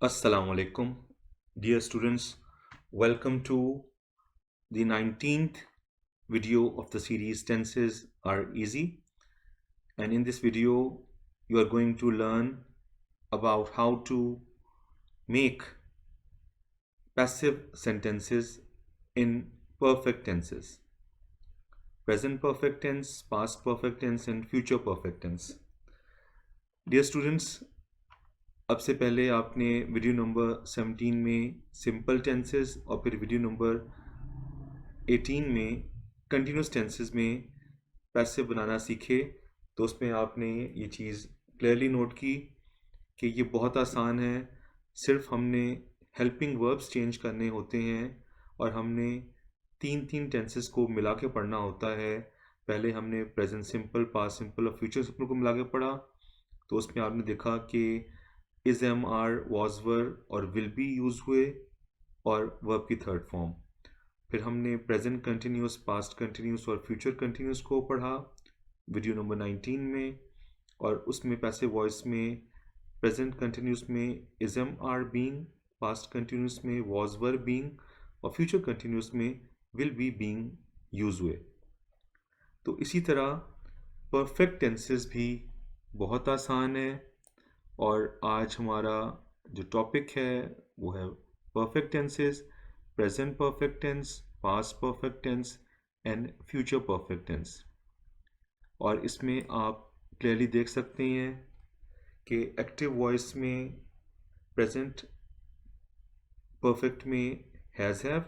Assalamu alaikum. Dear students, welcome to the 19th video of the series Tenses Are Easy. And in this video, you are going to learn about how to make passive sentences in perfect tenses. Present perfect tense, past perfect tense and future perfect tense. Dear students, अब से पहले आपने video number 17 में simple tenses और फिर video number 18 में continuous tenses में passive बनाना सीखे। तो उसमें आपने ये चीज़ क्लियरली नोट की कि ये बहुत आसान है। सिर्फ हमने हेल्पिंग वर्ब्स चेंज करने होते हैं और हमने तीन तीन टेंसेस को मिला के पढ़ना होता है। पहले हमने प्रेजेंट सिंपल, पास्ट सिंपल और फ्यूचर सिंपल को मिला के पढ़ा। तो उसमें आपने देखा कि इज, एम, आर, वॉज, वर और विल बी यूज हुए और वर्ब की थर्ड फॉर्म। फिर हमने प्रेजेंट कंटिन्यूस, पास्ट कंटिन्यूस और फ्यूचर कंटिन्यूस को पढ़ा वीडियो नंबर 19 में। और उसमें पैसिव वॉइस में प्रेजेंट कंटिन्यूस में is, am, are being, past continuous में वॉज, वर बीइंग और फ्यूचर कंटिन्यूस में विल बी बीइंग यूज हुए। तो इसी तरह परफेक्ट टेंसेस भी बहुत आसान है। और आज हमारा जो टॉपिक है वो है perfect tenses, present perfect tense, past perfect tense and future perfect tense. और इसमें आप क्लियरली देख सकते हैं कि एक्टिव वॉइस में प्रेजेंट परफेक्ट में has, have,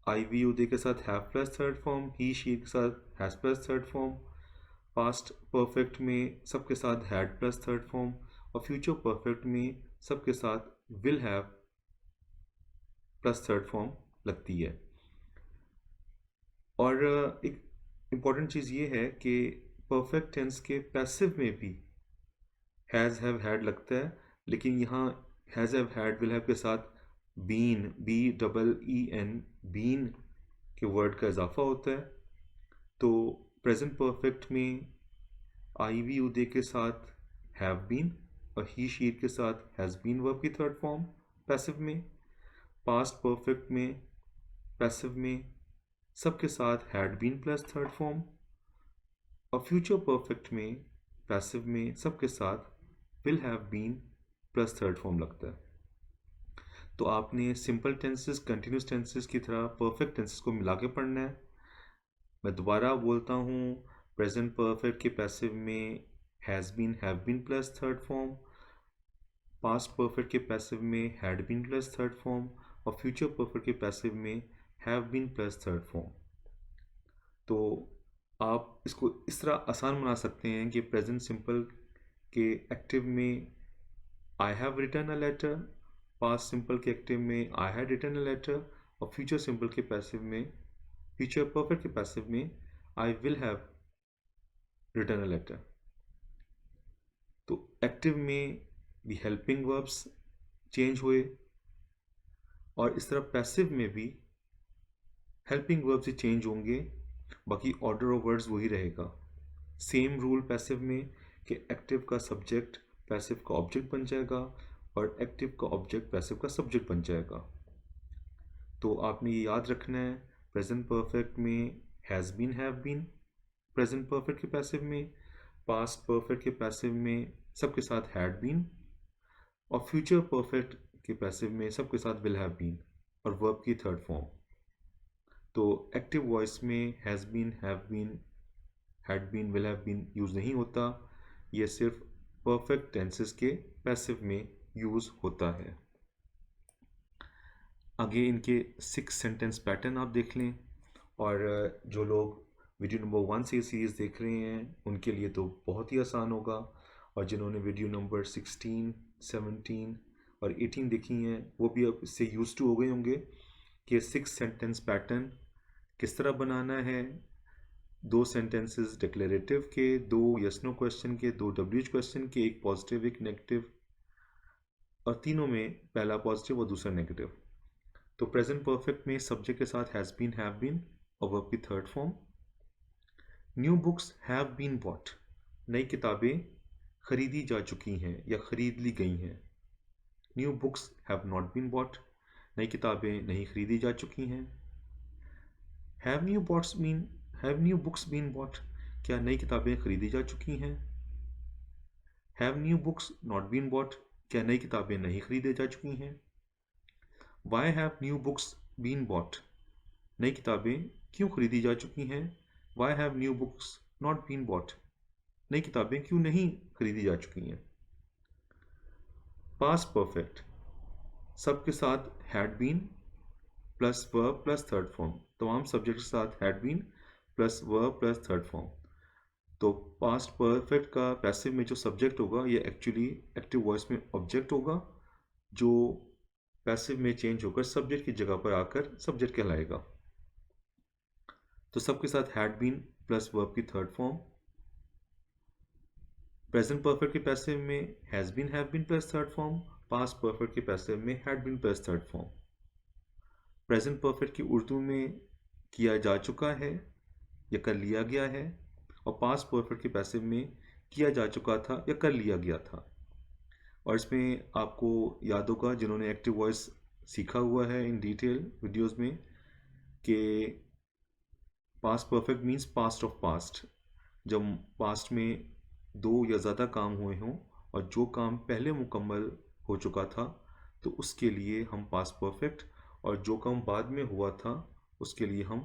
I we you they के साथ have plus third form, he she के साथ has plus third form. Past perfect में सबके साथ हैड प्लस थर्ड फॉर्म और फ्यूचर परफेक्ट में सबके साथ will have plus third form लगती है। और एक इम्पॉर्टेंट चीज़ ये है कि परफेक्ट टेंस के पैसिव में भी हैज़, हैव, हैड लगता है, लेकिन यहाँ has, have, had, will have के साथ been, B double E N, been के वर्ड का इजाफा होता है। तो प्रेजेंट परफेक्ट में आई वी यू दे के साथ हैव बीन और ही शी के साथ हैज़ बीन वर्ब की थर्ड फॉर्म पैसिव में। पास्ट परफेक्ट में पैसिव में सबके साथ had been plus third form और फ्यूचर परफेक्ट में पैसिव में सबके साथ will have been plus third form लगता है। तो आपने सिंपल टेंसेस, कंटिन्यूस टेंसेस की तरह परफेक्ट टेंसेस को मिला के पढ़ना है। मैं दोबारा बोलता हूँ, प्रेजेंट परफेक्ट के पैसिव में has been, have been plus third form, past perfect के पैसिव में had been plus third form और फ्यूचर परफेक्ट के पैसिव में have been plus third form. तो आप इसको इस तरह आसान बना सकते हैं कि प्रेजेंट सिंपल के एक्टिव में I have written a letter, past simple के एक्टिव में I had written a letter और फ्यूचर सिंपल के पैसिव में, फ्यूचर परफेक्ट के पैसिव में I will have written a letter. तो एक्टिव में दी हेल्पिंग वर्ब्स चेंज हुए और इस तरह पैसिव में भी हेल्पिंग वर्ब्स ही चेंज होंगे, बाकी ऑर्डर ऑफ वर्ड्स वही रहेगा। सेम रूल पैसिव में कि एक्टिव का सब्जेक्ट पैसिव का ऑब्जेक्ट बन जाएगा और एक्टिव का ऑब्जेक्ट पैसिव का सब्जेक्ट बन जाएगा। तो आपने ये याद रखना है, प्रेजेंट परफेक्ट में has been, have been present perfect के पैसिव में, पास्ट परफेक्ट के पैसिव में सबके साथ हैड बीन और फ्यूचर परफेक्ट के पैसिव में सबके साथ विल हैव बीन और वर्ब की थर्ड फॉर्म। तो एक्टिव वॉइस में has been, have been, had been, will have been use नहीं होता। ये सिर्फ परफेक्ट टेंसेस के पैसिव में यूज़ होता है। आगे इनके 6 सेंटेंस पैटर्न आप देख लें। और जो लोग वीडियो नंबर 1 से सीरीज़ देख रहे हैं उनके लिए तो बहुत ही आसान होगा, और जिन्होंने वीडियो नंबर 16, 17 और 18 देखी हैं वो भी अब इससे यूज टू हो गए होंगे कि 6 सेंटेंस पैटर्न किस तरह बनाना है। 2 सेंटेंसेस डिक्लेरेटिव के, 2 यस नो क्वेश्चन के, 2 डब्ल्यूएच क्वेश्चन के, एक पॉजिटिव एक नेगेटिव और तीनों में पहला पॉजिटिव और दूसरा नेगेटिव। तो प्रेजेंट परफेक्ट में सब्जेक्ट के साथ हैज़ बीन, हैव बीन और वर्ब की third form. New books have been bought, नई किताबें खरीदी जा चुकी हैं या खरीद ली गई हैं। New books have not been bought, नई किताबें नहीं खरीदी जा चुकी हैं। Have new books been bought, क्या नई किताबें खरीदी जा चुकी हैं। Have new books not been bought, क्या नई किताबें नहीं खरीदी जा चुकी हैं। Why have new books been bought, नई किताबें क्यों खरीदी जा चुकी हैं। Why have new books not been bought, नई किताबें क्यों नहीं खरीदी जा चुकी हैं। पास्ट परफेक्ट, सबके साथ had been plus verb plus third form, तमाम सब्जेक्ट के साथ had been plus verb plus third form. तो पास्ट परफेक्ट का पैसिव में जो सब्जेक्ट होगा ये एक्चुअली एक्टिव वॉइस में ऑब्जेक्ट होगा, जो पैसिव में चेंज होकर सब्जेक्ट की जगह पर आकर सब्जेक्ट कहलाएगा। तो सबके साथ हैड बीन प्लस वर्ब की थर्ड फॉर्म। प्रेजेंट परफेक्ट के पैसिव में has been have been plus third form, past perfect के पैसिव में had been plus third form. Present perfect की उर्दू में किया जा चुका है या कर लिया गया है, और पास्ट परफेक्ट के पैसिव में किया जा चुका था या कर लिया गया था। और इसमें आपको याद होगा जिन्होंने एक्टिव वॉइस सीखा हुआ है इन डिटेल वीडियोस में, कि past perfect means past of past, जब पास्ट में दो या ज़्यादा काम हुए हों और जो काम पहले मुकम्मल हो चुका था तो उसके लिए हम पास्ट परफेक्ट, और जो काम बाद में हुआ था उसके लिए हम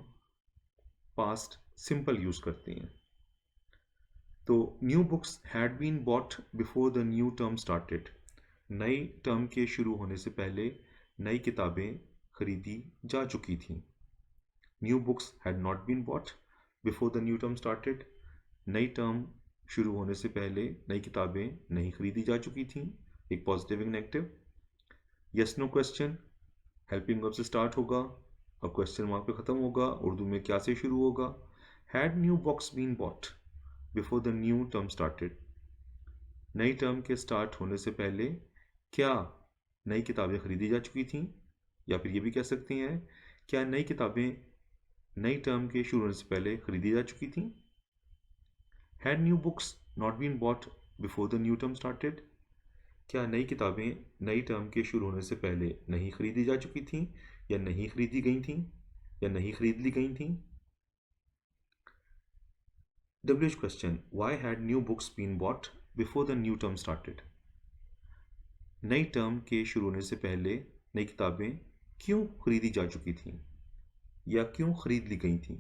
पास्ट सिंपल यूज़ करते हैं। तो new books had been bought before the new term started, नई टर्म के शुरू होने से पहले नई किताबें खरीदी जा चुकी थीं। New books had not been bought before the new term started, नई टर्म शुरू होने से पहले नई किताबें नहीं खरीदी जा चुकी थीं। एक पॉजिटिव एक negative. Yes no question helping verb से स्टार्ट होगा और क्वेश्चन मार्क पे ख़त्म होगा। उर्दू में क्या से शुरू होगा। Had new books been bought before the new term started, नई टर्म के स्टार्ट होने से पहले क्या नई किताबें खरीदी जा चुकी थीं, या फिर ये भी कह सकते हैं क्या नई किताबें नई टर्म के शुरू होने से पहले खरीदी जा चुकी थीं। Had new books not been bought before the new term started, क्या नई किताबें नई टर्म के शुरू होने से पहले नहीं खरीदी जा चुकी थीं, या नहीं खरीदी गई थीं, या नहीं खरीद ली गई थीं। WH question, why had new books been bought before the new term started, नई टर्म के शुरू होने से पहले नई किताबें क्यों खरीदी जा चुकी थीं या क्यों खरीद ली गई थीं।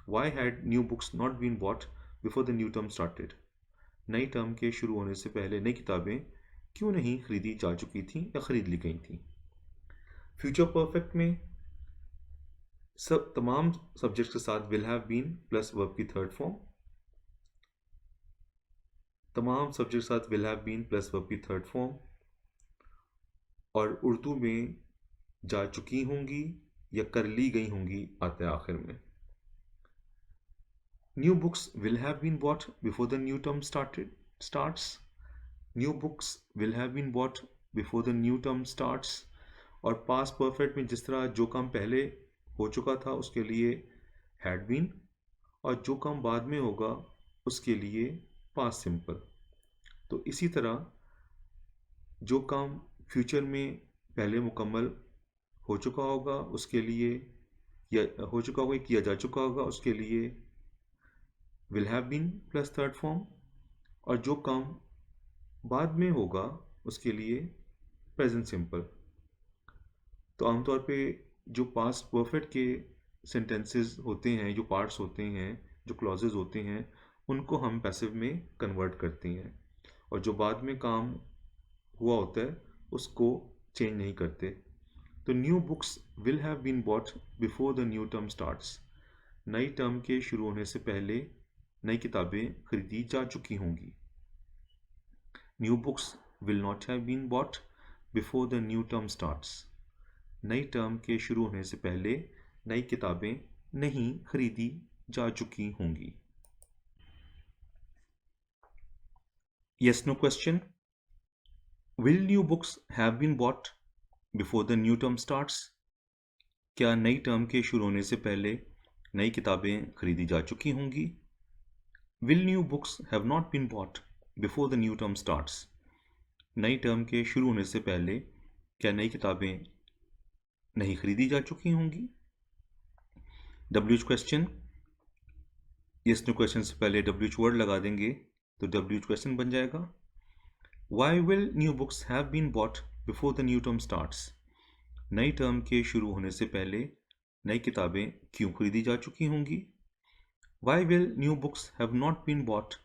Why had new books not been bought before the new term started, नई टर्म के शुरू होने से पहले नई किताबें क्यों नहीं खरीदी जा चुकी थीं या खरीद ली गई थीं। फ्यूचर परफेक्ट में सब तमाम सब्जेक्ट्स के साथ will have been plus verb की थर्ड फॉर्म, तमाम सब्जेक्ट के साथ will have been plus verb की थर्ड फॉर्म, और उर्दू में जा चुकी होंगी या कर ली गई होंगी आते आखिर में। New books will have been bought before the new term starts, new books will have been bought before the new term starts. और पास्ट परफेक्ट में जिस तरह जो काम पहले हो चुका था उसके लिए हैड बीन, और जो काम बाद में होगा उसके लिए पास्ट सिंपल। तो इसी तरह जो काम फ्यूचर में पहले मुकम्मल हो चुका होगा उसके लिए, या हो चुका होगा किया जा चुका होगा उसके लिए will have been plus third form, और जो काम बाद में होगा उसके लिए प्रेजेंट सिंपल। तो आमतौर पे जो पास्ट परफेक्ट के सेंटेंसेस होते हैं, जो पार्ट्स होते हैं, जो क्लॉजेज होते हैं, उनको हम पैसिव में कन्वर्ट करते हैं, और जो बाद में काम हुआ होता है उसको चेंज नहीं करते। तो new books will have been bought before the new term starts, नई टर्म के शुरू होने से पहले नई किताबें खरीदी जा चुकी होंगी। New books will not have been bought before the new term starts, नई टर्म के शुरू होने से पहले नई किताबें नहीं खरीदी जा चुकी होंगी। Yes no question, will new books have been bought before the new term starts, क्या नई टर्म के शुरू होने से पहले नई किताबें खरीदी जा चुकी होंगी। Will new books have not been bought before the new term starts, नई टर्म के शुरू होने से पहले क्या नई किताबें नहीं खरीदी जा चुकी होंगी? WH question, yes no question से पहले WH वर्ड लगा देंगे तो WH क्वेश्चन बन जाएगा। Why will new books have been bought before the new term starts? नई टर्म के शुरू होने से पहले नई किताबें क्यों खरीदी जा चुकी होंगी? Why will new books have not been bought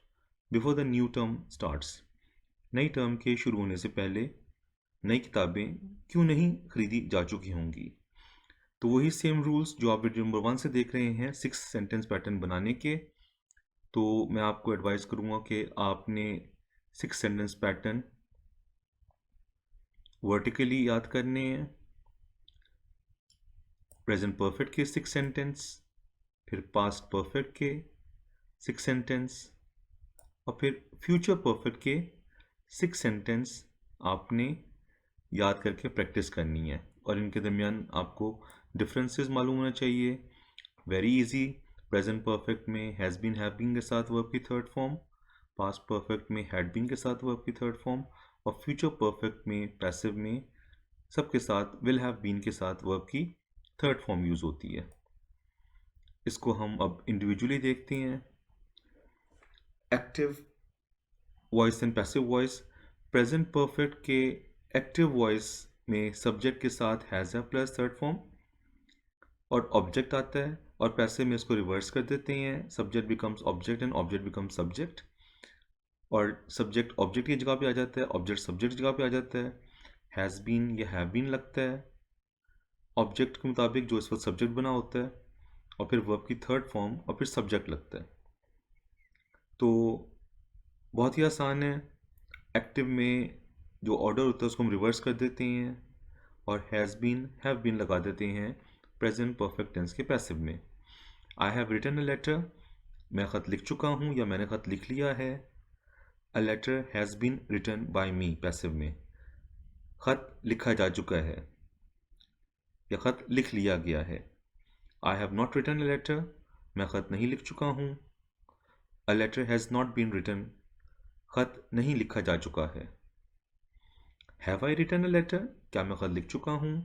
before the new term starts? नई टर्म के शुरू होने से पहले नई किताबें क्यों नहीं खरीदी जा चुकी होंगी? तो वही सेम रूल्स जो आप वीडियो नंबर 1 से देख रहे हैं 6 सेंटेंस पैटर्न बनाने के। तो मैं आपको एडवाइस करूँगा कि आपने 6 सेंटेंस पैटर्न वर्टिकली याद करने हैं। प्रेजेंट परफेक्ट के 6 सेंटेंस, फिर पास्ट परफेक्ट के 6 सेंटेंस और फिर फ्यूचर परफेक्ट के 6 सेंटेंस आपने याद करके प्रैक्टिस करनी है। और इनके दरमियान आपको डिफरेंसेस मालूम होना चाहिए। वेरी इजी, प्रेजेंट परफेक्ट में हैज़ बीन हैव बीन के साथ वर्ब की थर्ड फॉर्म, पास्ट परफेक्ट में हैड बीन के साथ वर्ब की थर्ड फॉर्म और फ्यूचर परफेक्ट में पैसिव में सबके साथ विल हैव बीन के साथ वर्ब की थर्ड फॉर्म यूज़ होती है। इसको हम अब इंडिविजुअली देखते हैं। Active voice and passive voice. Present perfect के एक्टिव वॉइस में सब्जेक्ट के साथ हैज़ प्लस थर्ड फॉर्म और ऑब्जेक्ट आता है, और पैसिव में इसको रिवर्स कर देते हैं, subject becomes object and object becomes subject, और सब्जेक्ट ऑब्जेक्ट की जगह पे आ जाता है, ऑब्जेक्ट सब्जेक्ट की जगह पे आ जाता है। हैज़ बीन या हैव बीन लगता है ऑब्जेक्ट के मुताबिक जो इस वक्त सब्जेक्ट बना होता है, और फिर वर्ब की थर्ड फॉर्म और फिर सब्जेक्ट लगता है। तो बहुत ही आसान है। एक्टिव में जो ऑर्डर होता है उसको हम रिवर्स कर देते हैं और हैज़ बीन हैव बीन लगा देते हैं प्रेजेंट परफेक्ट टेंस के पैसिव में। I have written a letter, मैं ख़त लिख चुका हूँ या मैंने ख़त लिख लिया है। A letter has been written by me passive में, ख़त लिखा जा चुका है या ख़त लिख लिया गया है। I have not written a letter, मैं ख़त नहीं लिख चुका हूँ। A letter has not been written, ख़त नहीं लिखा जा चुका है। Have I written a letter, क्या मैं ख़त लिख चुका हूँ।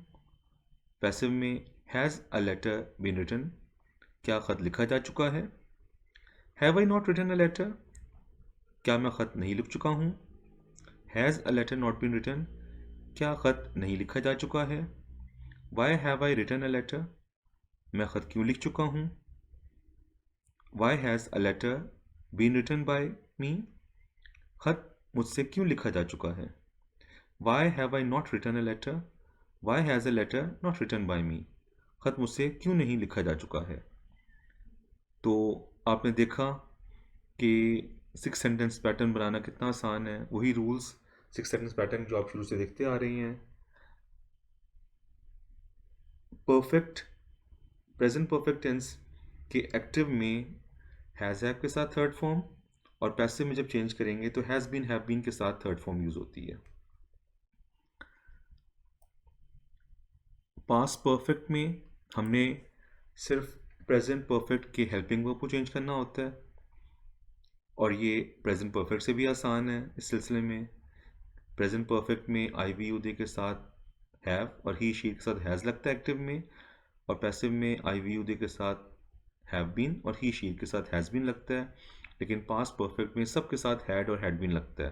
पैसिव में has a letter been written, क्या ख़त लिखा जा चुका है। Have I not written a letter, क्या मैं ख़त नहीं लिख चुका हूँ। Has a letter not been written, क्या ख़त नहीं लिखा जा चुका है। Why have I written a letter, मैं ख़त क्यों लिख चुका हूँ। Why has a letter been written by me, ख़त मुझसे क्यों लिखा जा चुका है। Why have I not written a letter, why has a letter not written by me, ख़त मुझसे क्यों नहीं लिखा जा चुका है। तो आपने देखा कि 6 सेंटेंस पैटर्न बनाना कितना आसान है। वही रूल्स 6 सेंटेंस पैटर्न जो आप शुरू से देखते आ रहे हैं। परफेक्ट प्रेजेंट परफेक्ट टेंस के एक्टिव में हैज़ हैव के साथ थर्ड फॉर्म, और पैसिव में जब चेंज करेंगे तो हैज़ बीन हैव बीन के साथ थर्ड फॉर्म यूज होती है। पास्ट परफेक्ट में हमने सिर्फ प्रेजेंट परफेक्ट के हेल्पिंग वर्ब को चेंज करना होता है, और ये प्रेजेंट परफेक्ट से भी आसान है। इस सिलसिले में प्रेजेंट परफेक्ट में आई वी यू दे के साथ हैव और ही शी के साथ हैज़ लगता है एक्टिव में, और पैसिव में आई वी यू दे के साथ हैव बीन और ही शी के साथ हैज़ बीन लगता है। लेकिन पास्ट परफेक्ट में सबके साथ हैड और हैड बीन लगता है।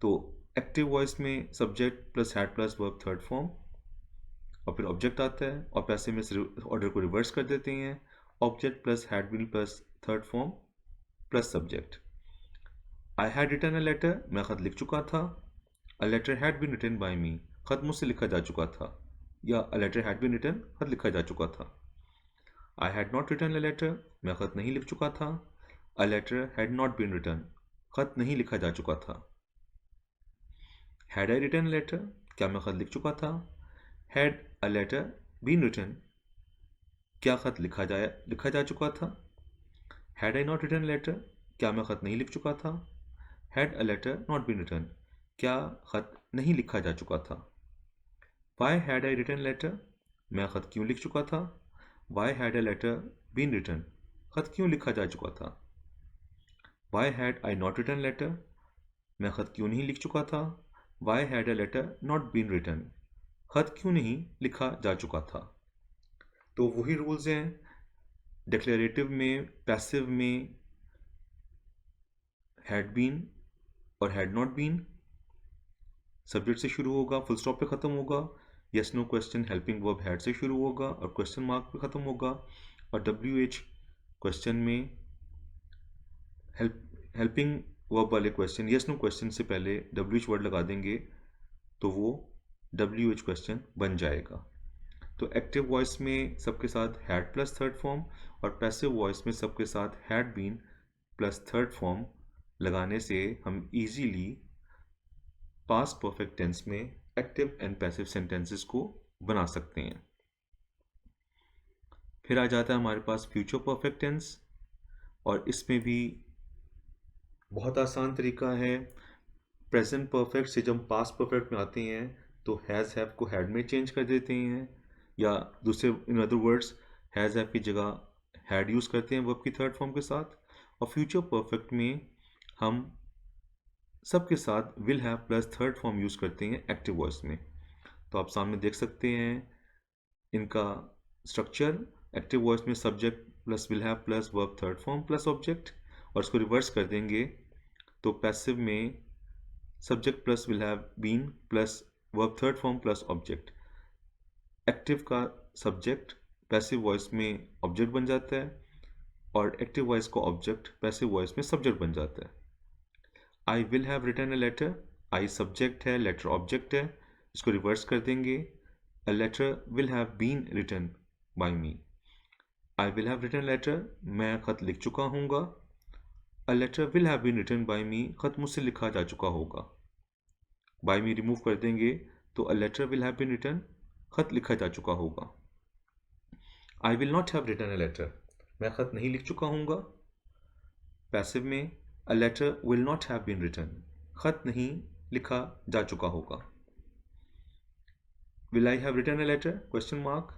तो एक्टिव वॉइस में subject plus had plus verb third form और फिर ऑब्जेक्ट आता है, और पैसिव में ऑर्डर को रिवर्स कर देते हैं, object plus had been plus third form plus subject. I had written a letter, मैं ख़त लिख चुका था। A letter had been written by me, ख़त मुझसे लिखा जा चुका था, या a letter had been written, ख़त लिखा जा चुका था। I had not written a letter, मैं ख़त नहीं लिख चुका था। A letter had not been written, ख़त नहीं लिखा जा चुका था। Had I written a letter, क्या मैं ख़त लिख चुका था। Had a letter been written, क्या ख़त लिखा जा चुका था। Had I not written a letter, क्या मैं ख़त नहीं लिख चुका था। Had a letter not been written, क्या ख़त नहीं लिखा जा चुका था। Why had I written letter, मैं ख़त क्यों लिख चुका था। Why had a letter been written, ख़त क्यों लिखा जा चुका था। Why had I not written letter, मैं ख़त क्यों नहीं लिख चुका था। Why had a letter not been written, खत क्यों नहीं लिखा जा चुका था। तो वही रूल्स हैं, डिक्लेरेटिव में, पैसिव में हैड बीन और हैड नॉट बीन सब्जेक्ट से शुरू होगा, फुल स्टॉप पे ख़त्म होगा। Yes no question helping verb had से शुरू होगा और क्वेश्चन मार्क पे ख़त्म होगा। और डब्ल्यू एच क्वेश्चन में हेल्पिंग वर्ब वाले क्वेश्चन, यस नो क्वेश्चन से पहले डब्ल्यू एच वर्ड लगा देंगे तो वो डब्ल्यू एच क्वेश्चन बन जाएगा। तो एक्टिव वॉइस में सबके साथ हैड प्लस थर्ड फॉर्म और पैसिव वॉइस में सबके साथ had been plus third form लगाने से हम इजीली पास्ट परफेक्ट टेंस में एक्टिव एंड पैसिव सेंटेंसेस को बना सकते हैं। फिर आ जाता है हमारे पास फ्यूचर परफेक्ट टेंस, और इसमें भी बहुत आसान तरीका है। प्रेजेंट परफेक्ट से जब पास्ट परफेक्ट में आते हैं तो हैज़ हैव को हैड में चेंज कर देते हैं, या दूसरे in other words has have की जगह हैड यूज़ करते हैं वर्ब की थर्ड फॉर्म के साथ। और फ्यूचर परफेक्ट में हम सबके साथ will have plus third form use करते हैं एक्टिव वॉइस में। तो आप सामने देख सकते हैं इनका स्ट्रक्चर। एक्टिव वॉइस में subject plus will have plus verb third form plus object, और इसको रिवर्स कर देंगे तो पैसिव में subject plus will have been plus verb third form plus object. Active का सब्जेक्ट पैसिव वॉइस में ऑब्जेक्ट बन जाता है और एक्टिव वॉइस का ऑब्जेक्ट पैसिव वॉइस में सब्जेक्ट बन जाता है। I will have written a letter, I subject है, लेटर ऑब्जेक्ट है, इसको रिवर्स कर देंगे। A letter will have been written by me, I will have written letter, मैं खत लिख चुका हूँगा। A letter will have been written by me, खत मुझसे लिखा जा चुका होगा। बाय मी रिमूव कर देंगे तो a letter will have been written, खत लिखा जा चुका होगा। I will not have written a letter, मैं खत नहीं लिख चुका हूँगा। पैसिव में a letter will not have been written, खत नहीं लिखा जा चुका होगा। Will I have written a letter question mark,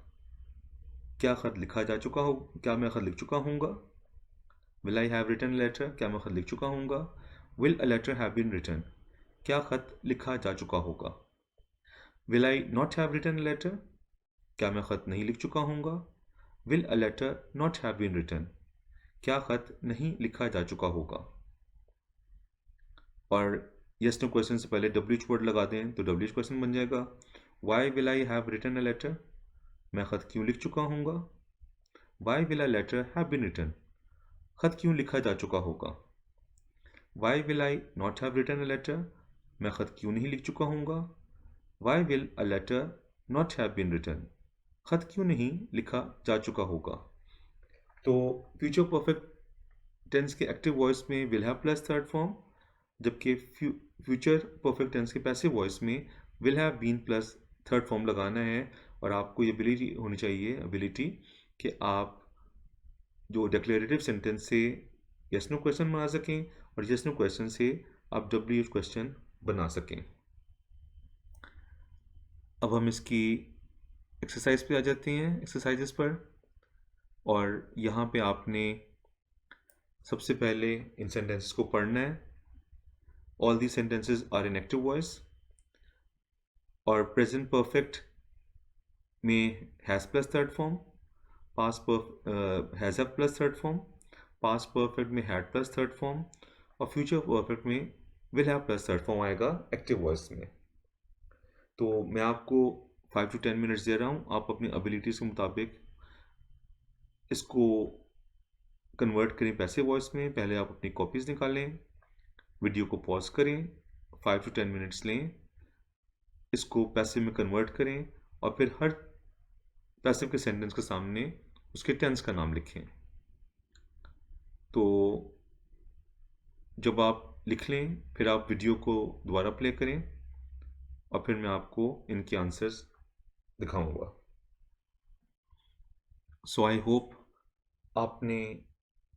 क्या खत लिखा जा चुका हो, क्या मैं खत लिख चुका हूँगा। Will I have written a letter, क्या मैं खत लिख चुका हूँगा। Will a letter have been written, क्या खत लिखा जा चुका होगा। Will I not have written a letter, क्या मैं खत नहीं लिख चुका हूँगा। Will a letter not have been written, क्या खत नहीं लिखा जा चुका होगा। और यस नो क्वेश्चन से पहले डब्ल्यू एच वर्ड लगा दें तो डब्ल्यू एच क्वेश्चन बन जाएगा। Why will I have written a letter, मैं खत क्यों लिख चुका हूँगा। Why will a letter have been written, खत क्यों लिखा जा चुका होगा। Why will I not have written a letter, मैं खत क्यों नहीं लिख चुका हूँगा। Why will a letter not have been written, खत क्यों नहीं लिखा जा चुका होगा। तो फ्यूचर परफेक्ट टेंस के एक्टिव वॉइस में will have plus third form, जबकि फ्यूचर परफेक्ट टेंस के पैसिव वॉइस में will have been plus third form लगाना है। और आपको ये एबिलिटी होनी चाहिए, एबिलिटी कि आप जो डिक्लेरेटिव सेंटेंस से यस नो क्वेश्चन बना सकें और यस नो क्वेश्चन से आप डब्ल्यू एच क्वेश्चन बना सकें। अब हम इसकी एक्सरसाइज पे आ जाते हैं, एक्सरसाइजेस पर। और यहाँ पे आपने सबसे पहले इन सेंटेंसेस को पढ़ना है। All the sentences are in active voice, और प्रेजेंट परफेक्ट में has plus third form, past has have plus third form, past perfect में हैड प्लस थर्ड फॉर्म, और फ्यूचर परफेक्ट में will have plus third form आएगा active voice में। तो मैं आपको 5 to 10 मिनट्स दे रहा हूँ, आप अपनी एबिलिटीज़ के मुताबिक इसको कन्वर्ट करें पैसिव वॉइस में। पहले आप अपनी कॉपीज़ निकालें, वीडियो को पॉज करें, 5 to 10 मिनट्स लें, इसको पैसिव में कन्वर्ट करें, और फिर हर पैसिव के सेंटेंस के सामने उसके टेंस का नाम लिखें। तो जब आप लिख लें फिर आप वीडियो को दोबारा प्ले करें और फिर मैं आपको इनके आंसर्स दिखाऊंगा। सो आई होप आपने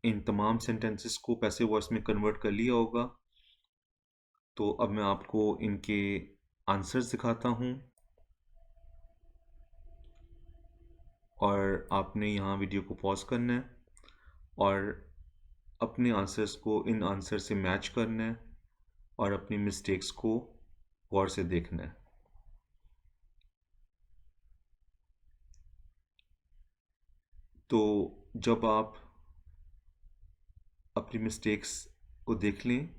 इन तमाम सेंटेंसेस को पैसिव वॉइस में कन्वर्ट कर लिया होगा। तो अब मैं आपको इनके आंसर्स दिखाता हूँ, और आपने यहाँ वीडियो को पॉज करना है और अपने आंसर्स को इन आंसर से मैच करना है और अपनी मिस्टेक्स को गौर से देखना है। तो जब आप अपनी मिस्टेक्स को देख लें,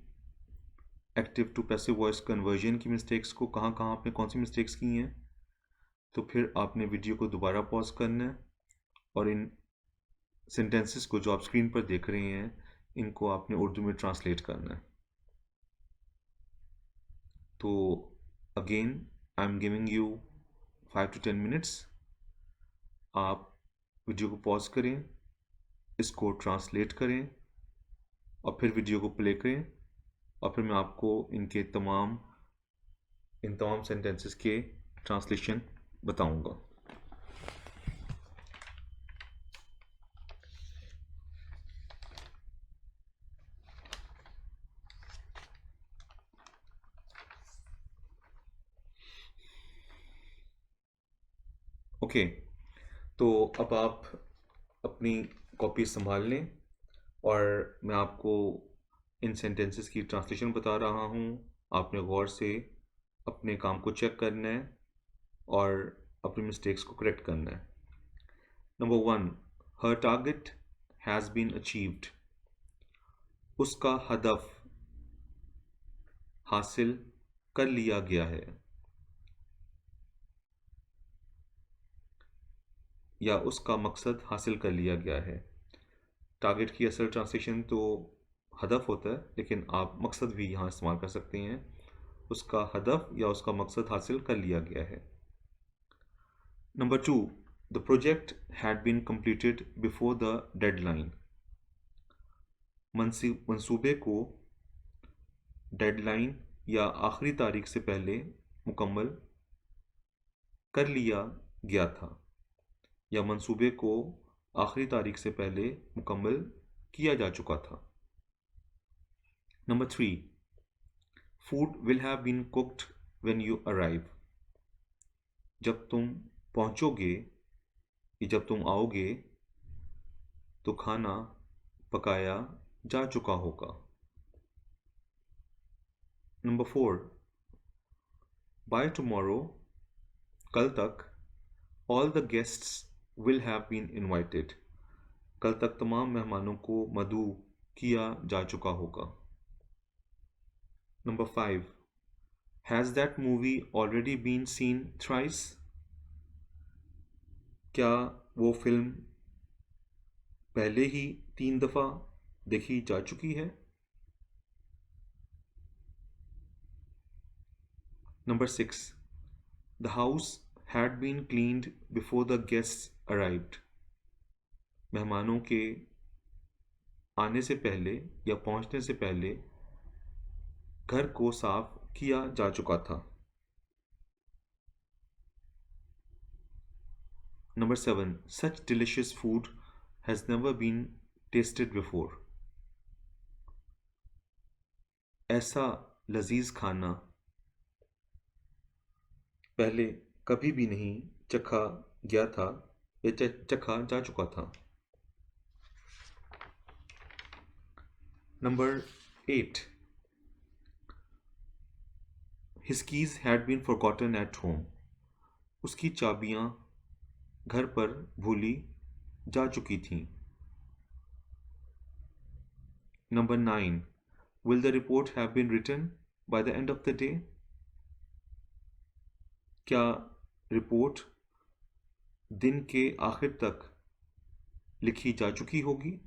active to passive voice conversion की मिस्टेक्स को, कहाँ कहाँ आपने कौन सी मिस्टेक्स की हैं, तो फिर आपने वीडियो को दोबारा पॉज करना है और इन सेंटेंसेस को जो आप स्क्रीन पर देख रहे हैं इनको आपने उर्दू में ट्रांसलेट करना है। तो again I am giving you 5 to 10 minutes. आप वीडियो को पॉज करें, इसको ट्रांसलेट करें और फिर वीडियो को प्ले करें और फिर मैं आपको इन तमाम सेंटेंसेस के ट्रांसलेशन बताऊंगा। ओके, तो अब आप अपनी कॉपी संभाल लें और मैं आपको इन सेंटेंसेस की ट्रांसलेशन बता रहा हूँ। आपने गौर से अपने काम को चेक करना है और अपनी मिस्टेक्स को करेक्ट करना है। Number 1, her target has been achieved. उसका हदफ हासिल कर लिया गया है, या उसका मकसद हासिल कर लिया गया है। टारगेट की असल ट्रांसलेशन तो हदफ होता है, लेकिन आप मकसद भी यहाँ इस्तेमाल कर सकते हैं। उसका हदफ या उसका मकसद हासिल कर लिया गया है। Number 2, the project had been completed before the deadline. मंसूबे को डेडलाइन या आखिरी तारीख से पहले मुकम्मल कर लिया गया था, या मंसूबे को आखिरी तारीख से पहले मुकम्मल किया जा चुका था। Number 3, food will have been cooked when you arrive. जब तुम पहुंचोगे या जब तुम आओगे तो खाना पकाया जा चुका होगा। नंबर 4, बाय टुमारो, कल तक, all the guests will have been invited. कल तक तमाम मेहमानों को मदऊ किया जा चुका होगा। Number 5, has that movie already been seen thrice. क्या वो फिल्म पहले ही 3 दफ़ा देखी जा चुकी है। Number 6, the house had been cleaned before the guests arrived. मेहमानों के आने से पहले या पहुंचने से पहले घर को साफ किया जा चुका था। Number 7, such delicious food has never been tasted before. ऐसा लजीज खाना पहले कभी भी नहीं चखा गया था या चखा जा चुका था। Number 8, his keys had been forgotten at home. उसकी चाबियां घर पर भूली जा चुकी थीं। Number 9, will the report have been written by the end of the day. क्या रिपोर्ट दिन के आखिर तक लिखी जा चुकी होगी।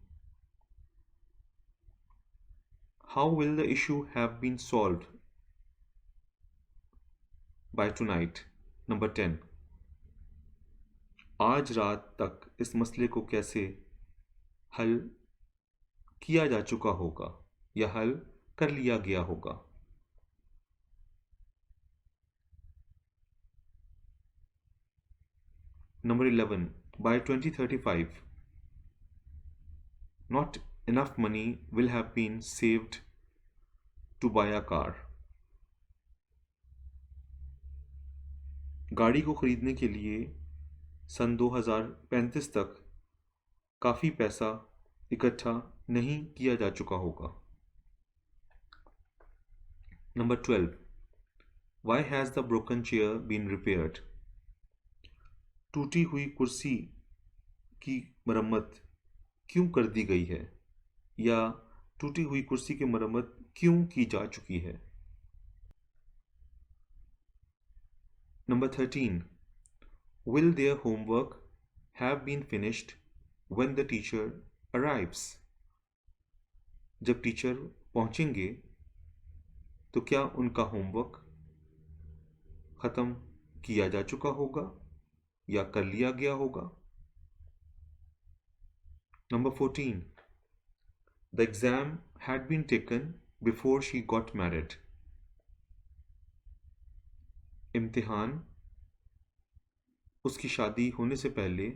How will the issue have been solved by tonight. Number 10, आज रात तक इस मसले को कैसे हल किया जा चुका होगा या हल कर लिया गया होगा। Number 11, by 2035 not enough money will have been saved to buy a car। गाड़ी को खरीदने के लिए सन 2035 तक काफ़ी पैसा इकट्ठा नहीं किया जा चुका होगा। Number 12, why has the broken chair been repaired? टूटी हुई कुर्सी की मरम्मत क्यों कर दी गई है, या टूटी हुई कुर्सी की मरम्मत क्यों की जा चुकी है? Number 13, will their homework have been finished when the teacher arrives? जब टीचर पहुंचेंगे तो क्या उनका होमवर्क ख़त्म किया जा चुका होगा या कर लिया गया होगा? Number 14, the exam had been taken before she got married. इम्तिहान उसकी शादी होने से पहले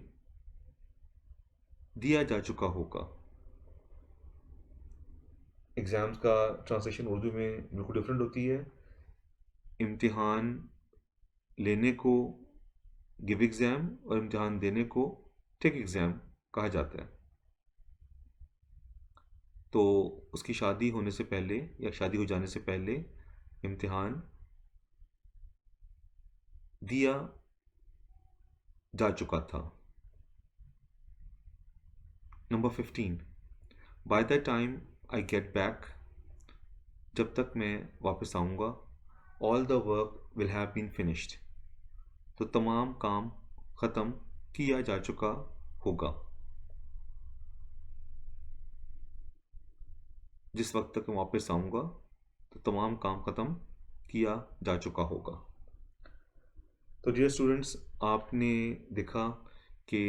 दिया जा चुका होगा। एग्ज़ाम्स का ट्रांसलेशन उर्दू में बिल्कुल डिफरेंट होती है। इम्तिहान लेने को गिव एग्ज़ाम और इम्तिहान देने को टेक एग्ज़ाम कहा जाता है। तो उसकी शादी होने से पहले या शादी हो जाने से पहले इम्तिहान दिया जा चुका था। Number 15, by the time I get back, जब तक मैं वापस आऊँगा, all the work will have been finished, तो तमाम काम ख़त्म किया जा चुका होगा। जिस वक्त तक मैं वापस आऊँगा तो तमाम काम ख़त्म किया जा चुका होगा। तो डियर स्टूडेंट्स, आपने देखा कि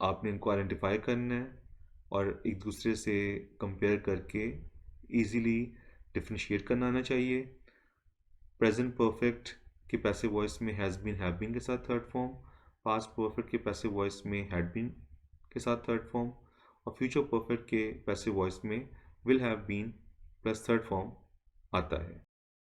आपने इनको आइडेंटिफाई करना है और एक दूसरे से कंपेयर करके इजीली डिफरेंशिएट करना आना चाहिए। प्रेजेंट परफेक्ट के पैसिव वॉइस में हैज़ बीन हैव बीन के साथ थर्ड फॉर्म, पास्ट परफेक्ट के पैसिव वॉइस में हैड बीन के साथ थर्ड फॉर्म, और फ्यूचर परफेक्ट के पैसिव वॉइस में will have been plus third form आता है।